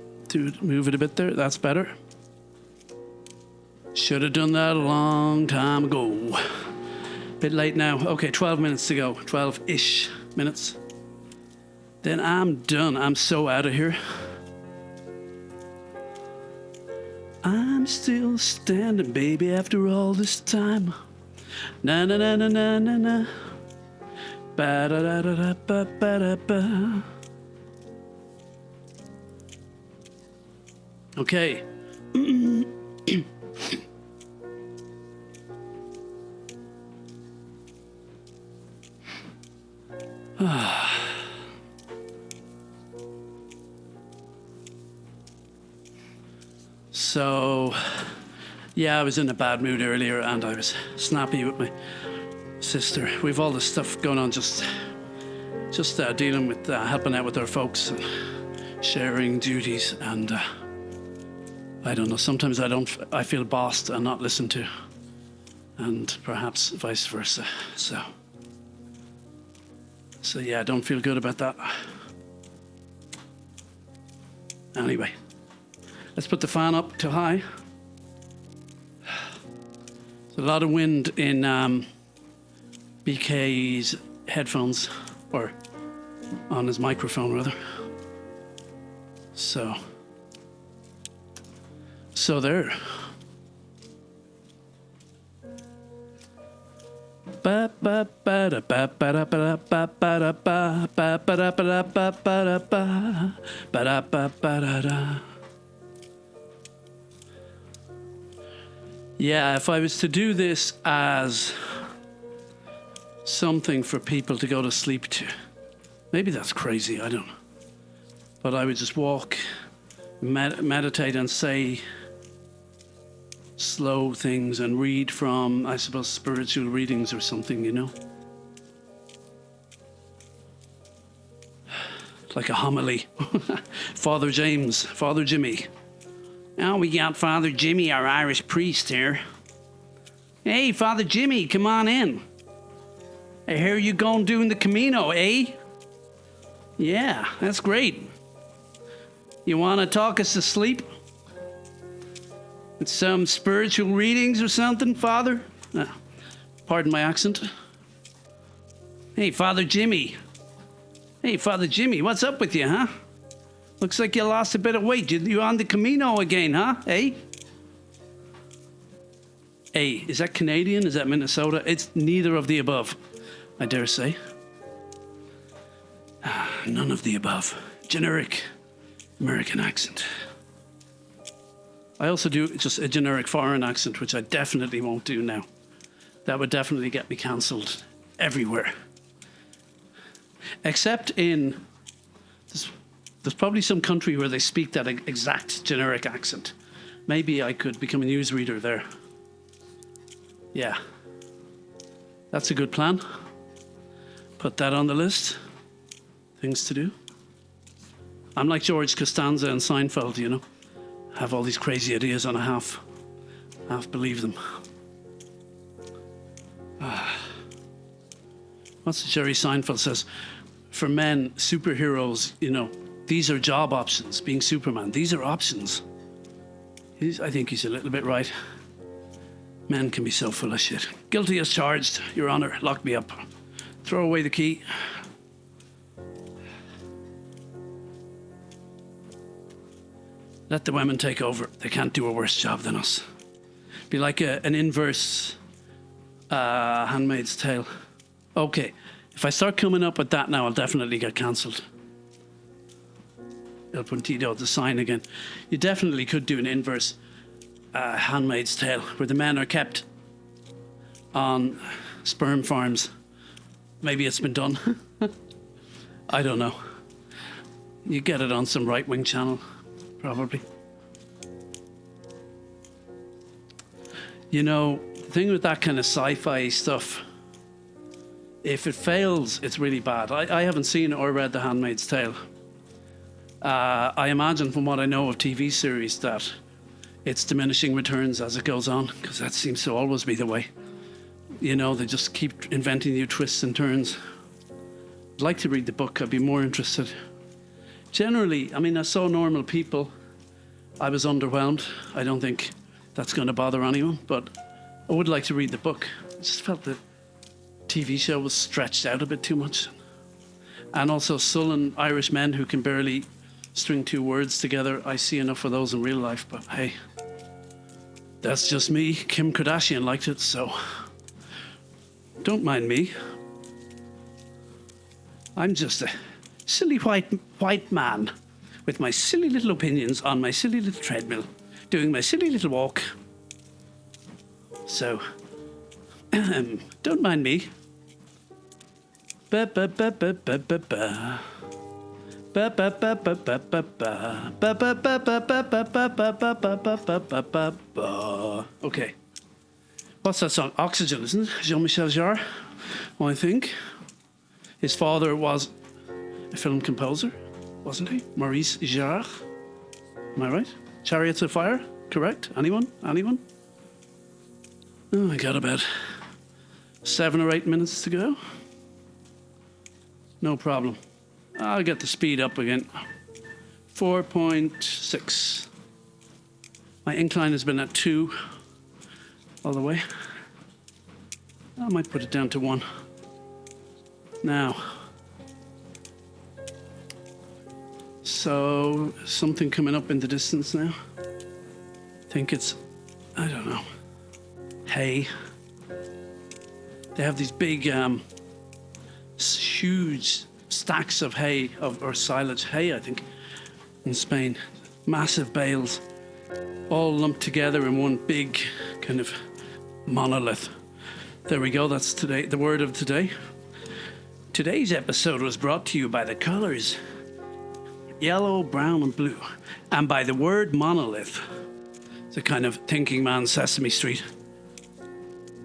move it a bit there. That's better. Should have done that a long time ago. Bit late now. Okay, 12 minutes to go. 12-ish minutes. Then I'm done. I'm so out of here. I'm still standing, baby, after all this time. Na na na na na na na. Ba da da da da ba ba da ba. Okay. So, yeah, I was in a bad mood earlier and I was snappy with my sister. We've all this stuff going on, just dealing with helping out with our folks and sharing duties, and I don't know, sometimes I feel bossed and not listened to, and perhaps vice versa. So yeah, I don't feel good about that. Anyway, let's put the fan up to high. There's a lot of wind in BK's headphones, or on his microphone rather. So So there. Ba ba ba da ba ba da ba da ba da ba ba ba da ba da ba ba da ba ba da ba ba da da. Yeah, if I was to do this as something for people to go to sleep to, maybe that's crazy, I don't know. But I would just walk, meditate and say slow things and read from, I suppose, spiritual readings or something, you know? Like a homily. Father James, Father Jimmy. Now we got Father Jimmy, our Irish priest here. Hey, Father Jimmy, come on in. I hear you going doing the Camino, eh? Yeah, that's great. You want to talk us to sleep? It's some spiritual readings or something, Father? Pardon my accent. Hey, Father Jimmy. Hey, Father Jimmy, what's up with you, huh? Looks like you lost a bit of weight. You on the Camino again, huh? Hey? Hey, is that Canadian? Is that Minnesota? It's neither of the above, I dare say. None of the above. Generic American accent. I also do just a generic foreign accent, which I definitely won't do now. That would definitely get me cancelled everywhere. Except in, there's probably some country where they speak that exact generic accent. Maybe I could become a newsreader there. Yeah. That's a good plan. Put that on the list. Things to do. I'm like George Costanza and Seinfeld, you know. Have all these crazy ideas on a half believe them. What's Jerry Seinfeld says? For men, superheroes, you know, these are job options. Being Superman, these are options. I think he's a little bit right. Men can be so full of shit. Guilty as charged, Your Honor. Lock me up. Throw away the key. Let the women take over. They can't do a worse job than us. Be like an inverse Handmaid's Tale. Okay, if I start coming up with that now, I'll definitely get cancelled. El Puntido, the sign again. You definitely could do an inverse Handmaid's Tale, where the men are kept on sperm farms. Maybe it's been done. I don't know. You get it on some right-wing channel. Probably. You know, the thing with that kind of sci-fi stuff, if it fails, it's really bad. I haven't seen or read The Handmaid's Tale. I imagine from what I know of TV series that it's diminishing returns as it goes on, because that seems to always be the way. You know, they just keep inventing new twists and turns. I'd like to read the book. I'd be more interested. Generally, I mean, I saw Normal People. I was underwhelmed. I don't think that's going to bother anyone, but I would like to read the book. I just felt the TV show was stretched out a bit too much. And also sullen Irish men who can barely string two words together. I see enough of those in real life, but hey, that's just me. Kim Kardashian liked it, so don't mind me. I'm just a silly white man with my silly little opinions on my silly little treadmill, doing my silly little walk. So, don't mind me. Ba ba ba ba ba ba ba. Ba ba ba ba ba ba ba. Ba ba ba ba ba ba ba ba ba ba ba ba ba ba. Okay. What's that song? Oxygen, isn't it? Jean-Michel Jarre, I think. His father was a film composer, wasn't he? Maurice Jarre. Am I right? Chariots of Fire, correct? Anyone? Oh, I got about 7 or 8 minutes to go. No problem. I'll get the speed up again. 4.6. My incline has been at 2 all the way. I might put it down to 1. Now, so something coming up in the distance now. think it's, I don't know, hay. They have these big, huge stacks of hay, or silage hay, I think, in Spain. Massive bales, all lumped together in one big kind of monolith. There we go, that's today, the word of today. Today's episode was brought to you by the colours yellow, brown and blue, and by the word monolith. It's a kind of thinking man's Sesame Street.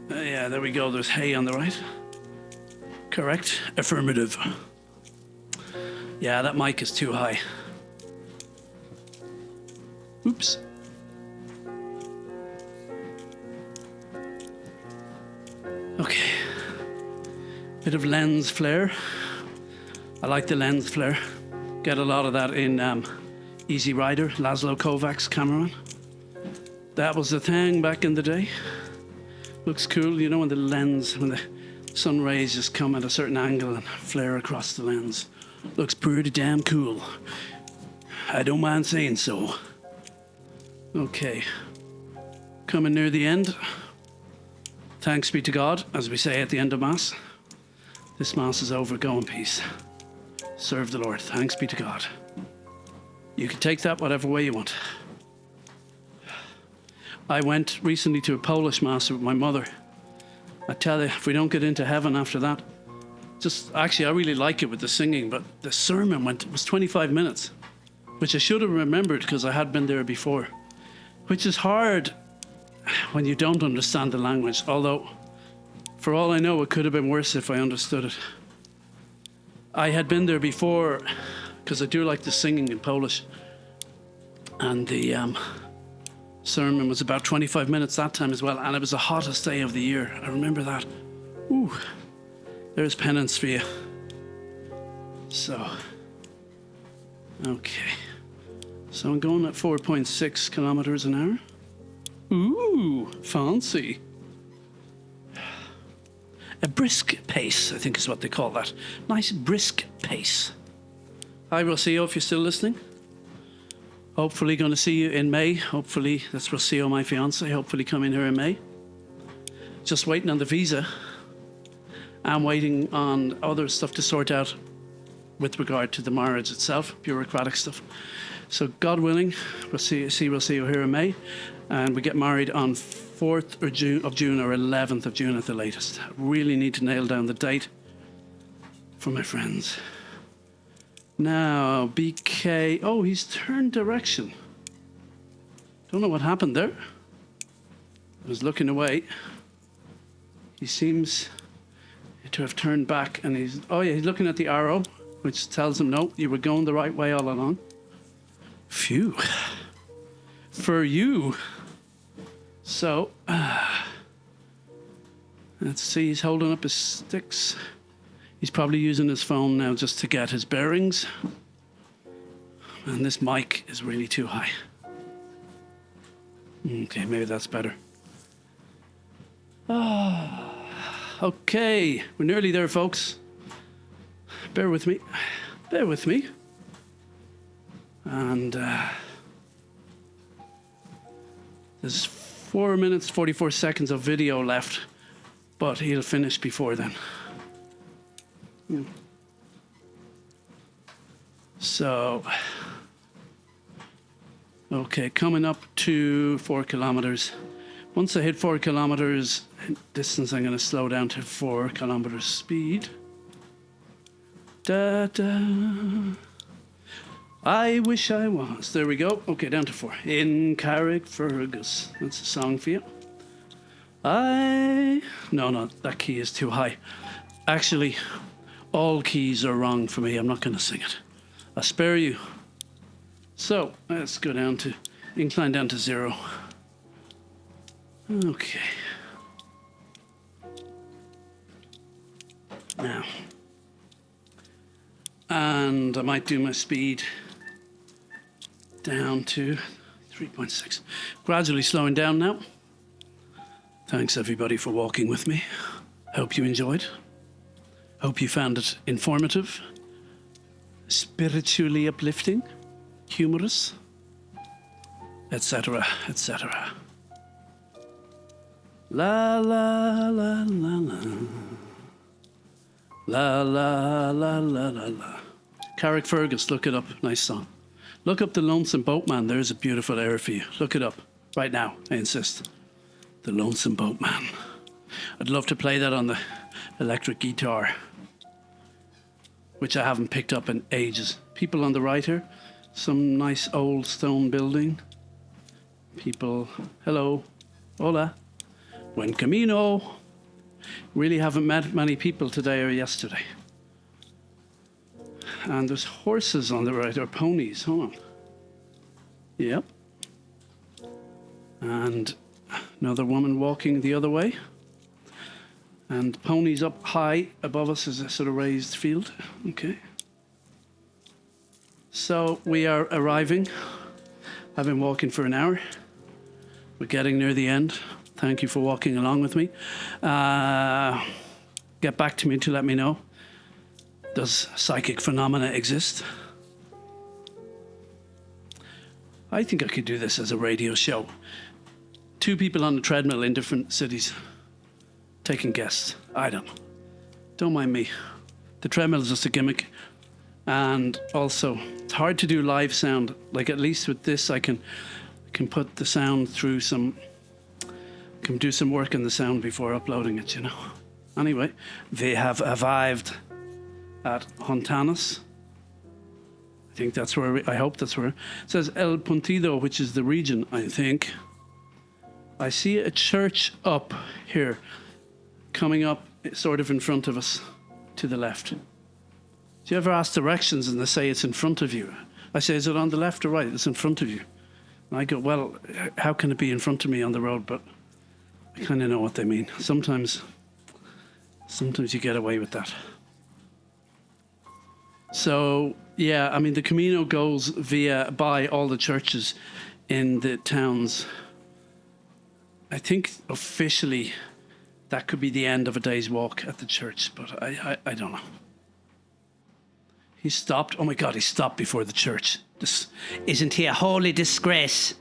Yeah, there we go, there's hay on the right. Correct, affirmative. Yeah, that mic is too high. Oops. Okay. Bit of lens flare. I like the lens flare. Get a lot of that in Easy Rider, Laszlo Kovac's cameraman. That was the thing back in the day. Looks cool, you know, when the sun rays just come at a certain angle and flare across the lens. Looks pretty damn cool. I don't mind saying so. Okay. Coming near the end. Thanks be to God, as we say at the end of Mass. This Mass is over. Go in peace. Serve the Lord. Thanks be to God. You can take that whatever way you want. I went recently to a Polish Mass with my mother. I tell you, if we don't get into heaven after that, I really like it with the singing, but the sermon was 25 minutes, which I should have remembered because I had been there before, which is hard when you don't understand the language, although for all I know, it could have been worse if I understood it. I had been there before because I do like the singing in Polish, and the sermon was about 25 minutes that time as well, and it was the hottest day of the year. I remember that. Ooh, there's penance for you. So, okay. So I'm going at 4.6 kilometers an hour. Ooh, fancy. A brisk pace, I think is what they call that. Nice brisk pace. Hi, Rocio, if you're still listening. Hopefully going to see you in May. Hopefully, that's Rocio, my fiance. Hopefully coming here in May. Just waiting on the visa. I'm waiting on other stuff to sort out with regard to the marriage itself, bureaucratic stuff. So God willing, we'll see Rocio here in May. And we get married on 4th of June or 11th of June at the latest. I really need to nail down the date for my friends. Now, BK. Oh, he's turned direction. Don't know what happened there. I was looking away. He seems to have turned back, and he's looking at the arrow, which tells him, no, you were going the right way all along. Phew. For you. So, let's see, he's holding up his sticks. He's probably using his phone now just to get his bearings. And this mic is really too high. Okay, maybe that's better. Okay, we're nearly there, folks. Bear with me. Bear with me. And there's 4 minutes, 44 seconds of video left, but he'll finish before then. So, okay, coming up to 4 kilometers. Once I hit 4 kilometers distance, I'm going to slow down to 4 kilometers speed. Da da. I wish I was. There we go. Okay, down to 4. In Carrickfergus. That's a song for you. No, that key is too high. Actually, all keys are wrong for me. I'm not going to sing it. I spare you. So, let's go down to, incline down to 0. Okay. Now. And I might do my speed down to 3.6. Gradually slowing down now. Thanks everybody for walking with me. Hope you enjoyed. Hope you found it informative, spiritually uplifting, humorous. etc., etc. La la la la la. La la la la la la. Carrickfergus, look it up. Nice song. Look up The Lonesome Boatman. There's a beautiful air for you. Look it up right now, I insist. The Lonesome Boatman. I'd love to play that on the electric guitar, which I haven't picked up in ages. People on the right here. Some nice old stone building. People, hello, hola, Buen Camino. Really haven't met many people today or yesterday. And there's horses on the right, or ponies, hold on. Yep. And another woman walking the other way. And ponies up high above us is a sort of raised field. Okay. So we are arriving. I've been walking for an hour. We're getting near the end. Thank you for walking along with me. Get back to me to let me know. Does psychic phenomena exist? I think I could do this as a radio show. 2 people on the treadmill in different cities taking guests. I don't know. Don't mind me. The treadmill is just a gimmick. And also, it's hard to do live sound. Like, at least with this, I can put the sound through can do some work in the sound before uploading it, you know. Anyway, they have arrived at Hontanas. I think that's where, I hope that's where. It says El Puntido, which is the region, I think. I see a church up here, coming up sort of in front of us, to the left. Do you ever ask directions and they say it's in front of you? I say, is it on the left or right? It's in front of you. And I go, well, how can it be in front of me on the road? But I kind of know what they mean. Sometimes you get away with that. So, yeah, I mean, the Camino goes by all the churches in the towns. I think officially that could be the end of a day's walk at the church, but I don't know. He stopped. Oh my God, he stopped before the church. Isn't he a holy disgrace?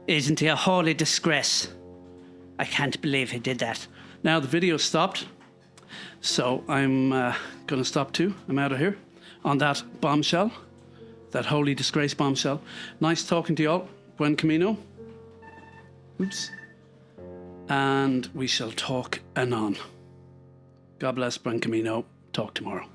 Isn't he a holy disgrace? I can't believe he did that. Now the video stopped, so I'm going to stop too. I'm out of here on that bombshell, that holy disgrace bombshell. Nice talking to you all. Buen Camino. Oops. And we shall talk anon. God bless. Buen Camino. Talk tomorrow.